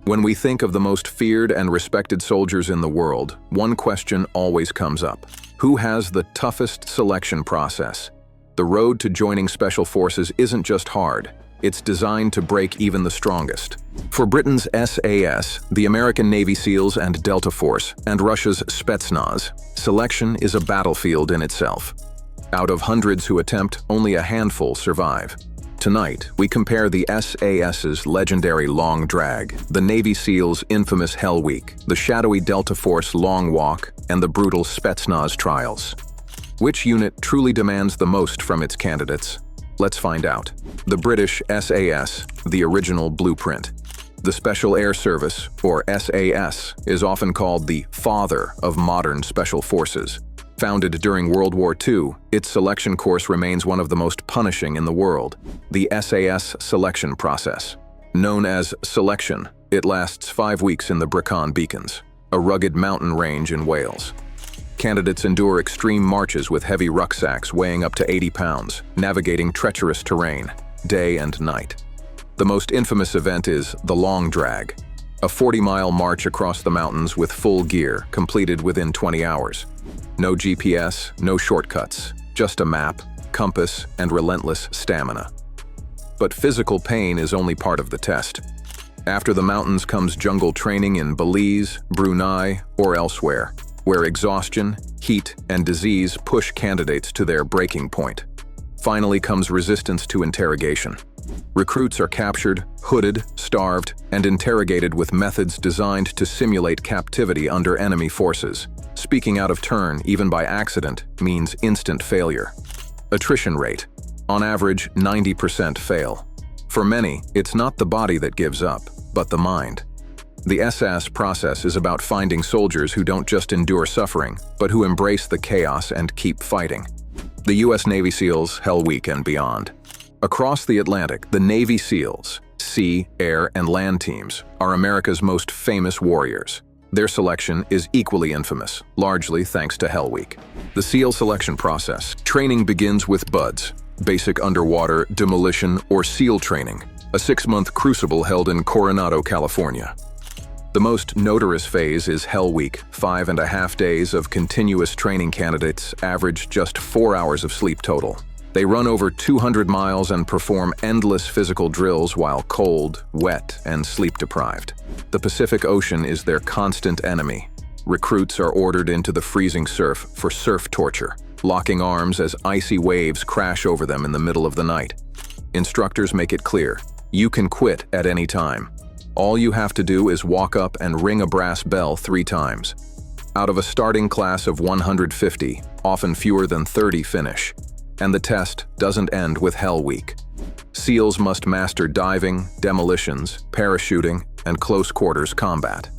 When we think of the most feared and respected soldiers in the world, one question always comes up. Who has the toughest selection process? The road to joining Special Forces isn't just hard, it's designed to break even the strongest. For Britain's SAS, the American Navy SEALs and Delta Force, and Russia's Spetsnaz, selection is a battlefield in itself. Out of hundreds who attempt, only a handful survive. Tonight, we compare the SAS's legendary long drag, the Navy SEALs' infamous Hell Week, the shadowy Delta Force long walk, and the brutal Spetsnaz trials. Which unit truly demands the most from its candidates? Let's find out. The British SAS, the original blueprint. The Special Air Service, or SAS, is often called the father of modern special forces. Founded during World War II, its selection course remains one of the most punishing in the world. The SAS selection process. Known as selection, it lasts 5 weeks in the Brecon Beacons, a rugged mountain range in Wales. Candidates endure extreme marches with heavy rucksacks weighing up to 80 pounds, navigating treacherous terrain, day and night. The most infamous event is the Long Drag, a 40-mile march across the mountains with full gear, completed within 20 hours. No GPS, no shortcuts, just a map, compass, and relentless stamina. But physical pain is only part of the test. After the mountains comes jungle training in Belize, Brunei, or elsewhere, where exhaustion, heat, and disease push candidates to their breaking point. Finally comes resistance to interrogation. Recruits are captured, hooded, starved, and interrogated with methods designed to simulate captivity under enemy forces. Speaking out of turn, even by accident, means instant failure. Attrition rate. On average, 90% fail. For many, it's not the body that gives up, but the mind. The SAS process is about finding soldiers who don't just endure suffering, but who embrace the chaos and keep fighting. The U.S. Navy SEALs, Hell Week and beyond. Across the Atlantic, the Navy SEALs, sea, air, and land teams, are America's most famous warriors. Their selection is equally infamous, largely thanks to Hell Week. The SEAL selection process. Training begins with BUDS, basic underwater, demolition, or SEAL training, a 6-month crucible held in Coronado, California. The most notorious phase is Hell Week, 5.5 days of continuous training. Candidates average just 4 hours of sleep total. They run over 200 miles and perform endless physical drills while cold, wet, and sleep-deprived. The Pacific Ocean is their constant enemy. Recruits are ordered into the freezing surf for surf torture, locking arms as icy waves crash over them in the middle of the night. Instructors make it clear, you can quit at any time. All you have to do is walk up and ring a brass bell 3 times. Out of a starting class of 150, often fewer than 30 finish. And the test doesn't end with Hell Week. SEALs must master diving, demolitions, parachuting, and close-quarters combat.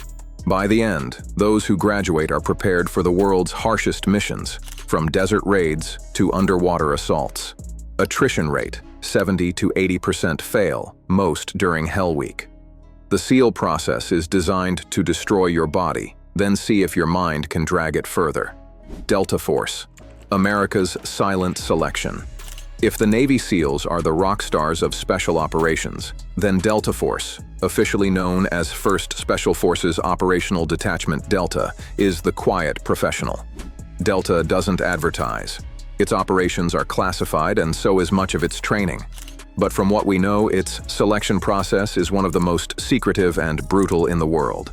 By the end, those who graduate are prepared for the world's harshest missions, from desert raids to underwater assaults. Attrition rate, 70 to 80% fail, most during Hell Week. The SEAL process is designed to destroy your body, then see if your mind can drag it further. Delta Force, America's silent selection. If the Navy SEALs are the rock stars of special operations, then Delta Force, officially known as 1st Special Forces Operational Detachment Delta, is the quiet professional. Delta doesn't advertise. Its operations are classified, and so is much of its training. But from what we know, its selection process is one of the most secretive and brutal in the world.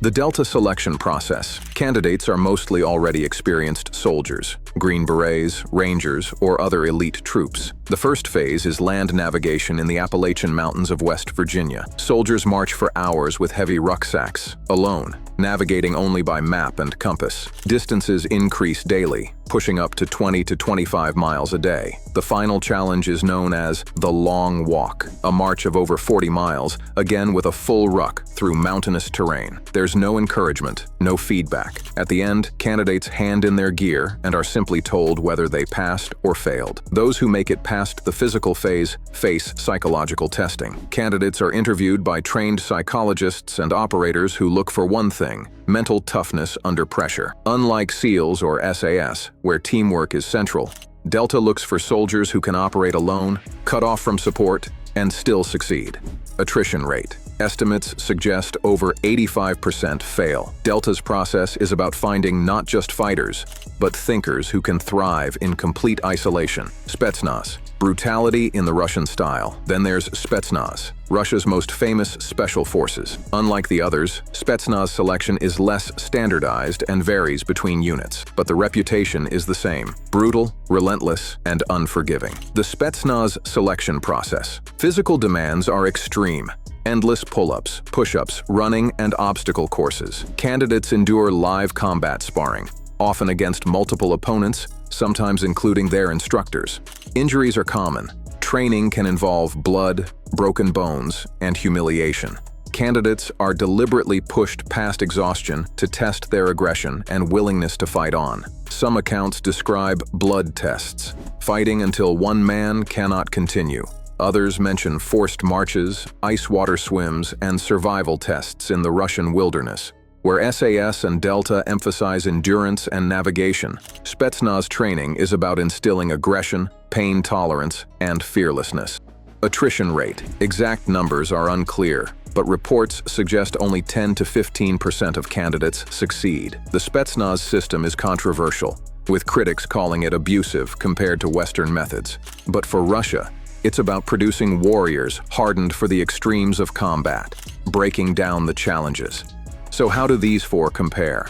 The Delta selection process. Candidates are mostly already experienced soldiers, Green Berets, Rangers, or other elite troops. The first phase is land navigation in the Appalachian Mountains of West Virginia. Soldiers march for hours with heavy rucksacks, alone, navigating only by map and compass. Distances increase daily, pushing up to 20 to 25 miles a day. The final challenge is known as the Long Walk, a march of over 40 miles, again with a full ruck through mountainous terrain. There's no encouragement, no feedback. At the end, candidates hand in their gear and are simply told whether they passed or failed. Those who make it past the physical phase face psychological testing. Candidates are interviewed by trained psychologists and operators who look for one thing: mental toughness under pressure. Unlike SEALs or SAS, where teamwork is central, Delta looks for soldiers who can operate alone, cut off from support, and still succeed. Attrition rate. Estimates suggest over 85% fail. Delta's process is about finding not just fighters, but thinkers who can thrive in complete isolation. Spetsnaz. Brutality in the Russian style. Then there's Spetsnaz, Russia's most famous special forces. Unlike the others, Spetsnaz selection is less standardized and varies between units, but the reputation is the same: brutal, relentless, and unforgiving. The Spetsnaz selection process. Physical demands are extreme. Endless pull-ups, push-ups, running, and obstacle courses. Candidates endure live combat sparring, often against multiple opponents, sometimes including their instructors. Injuries are common. Training can involve blood, broken bones, and humiliation. Candidates are deliberately pushed past exhaustion to test their aggression and willingness to fight on. Some accounts describe blood tests, fighting until one man cannot continue. Others mention forced marches, ice water swims, and survival tests in the Russian wilderness. Where SAS and Delta emphasize endurance and navigation, Spetsnaz training is about instilling aggression, pain tolerance, and fearlessness. Attrition rate. Exact numbers are unclear, but reports suggest only 10 to 15% of candidates succeed. The Spetsnaz system is controversial, with critics calling it abusive compared to Western methods. But for Russia, it's about producing warriors hardened for the extremes of combat, breaking down the challenges. So how do these four compare?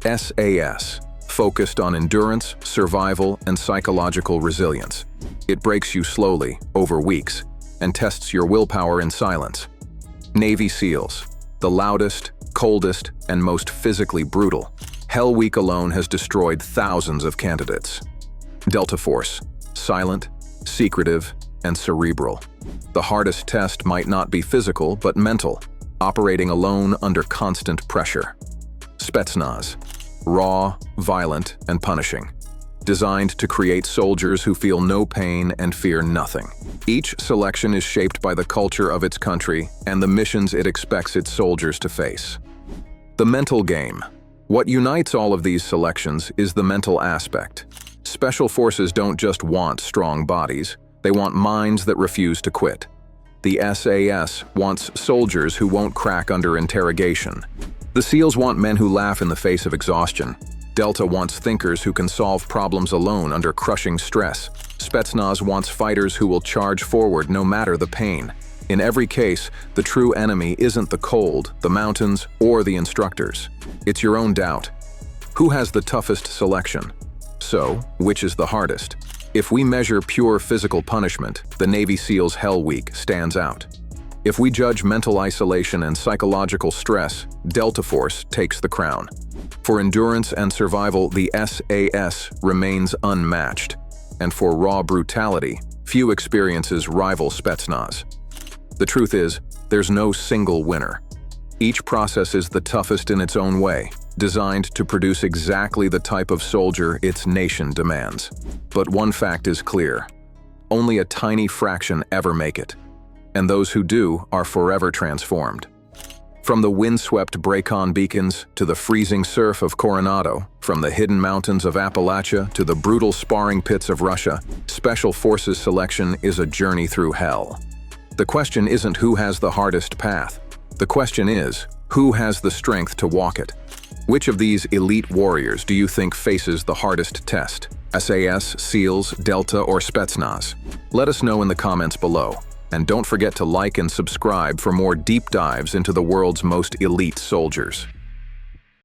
SAS, focused on endurance, survival, and psychological resilience. It breaks you slowly, over weeks, and tests your willpower in silence. Navy SEALs, the loudest, coldest, and most physically brutal. Hell Week alone has destroyed thousands of candidates. Delta Force, silent, secretive, and cerebral. The hardest test might not be physical, but mental, operating alone under constant pressure. Spetsnaz, raw, violent, and punishing. Designed to create soldiers who feel no pain and fear nothing. Each selection is shaped by the culture of its country and the missions it expects its soldiers to face. The mental game. What unites all of these selections is the mental aspect. Special forces don't just want strong bodies, they want minds that refuse to quit. The SAS wants soldiers who won't crack under interrogation. The SEALs want men who laugh in the face of exhaustion. Delta wants thinkers who can solve problems alone under crushing stress. Spetsnaz wants fighters who will charge forward no matter the pain. In every case, the true enemy isn't the cold, the mountains, or the instructors. It's your own doubt. Who has the toughest selection? So, which is the hardest? If we measure pure physical punishment, the Navy SEALs Hell Week stands out. If we judge mental isolation and psychological stress, Delta Force takes the crown. For endurance and survival, the SAS remains unmatched. And for raw brutality, few experiences rival Spetsnaz. The truth is, there's no single winner. Each process is the toughest in its own way, designed to produce exactly the type of soldier its nation demands. But one fact is clear: only a tiny fraction ever make it, and those who do are forever transformed. From the windswept Brecon Beacons to the freezing surf of Coronado, from the hidden mountains of Appalachia to the brutal sparring pits of Russia, Special Forces selection is a journey through hell. The question isn't who has the hardest path. The question is, who has the strength to walk it? Which of these elite warriors do you think faces the hardest test? SAS, SEALs, Delta, or Spetsnaz? Let us know in the comments below. And don't forget to like and subscribe for more deep dives into the world's most elite soldiers.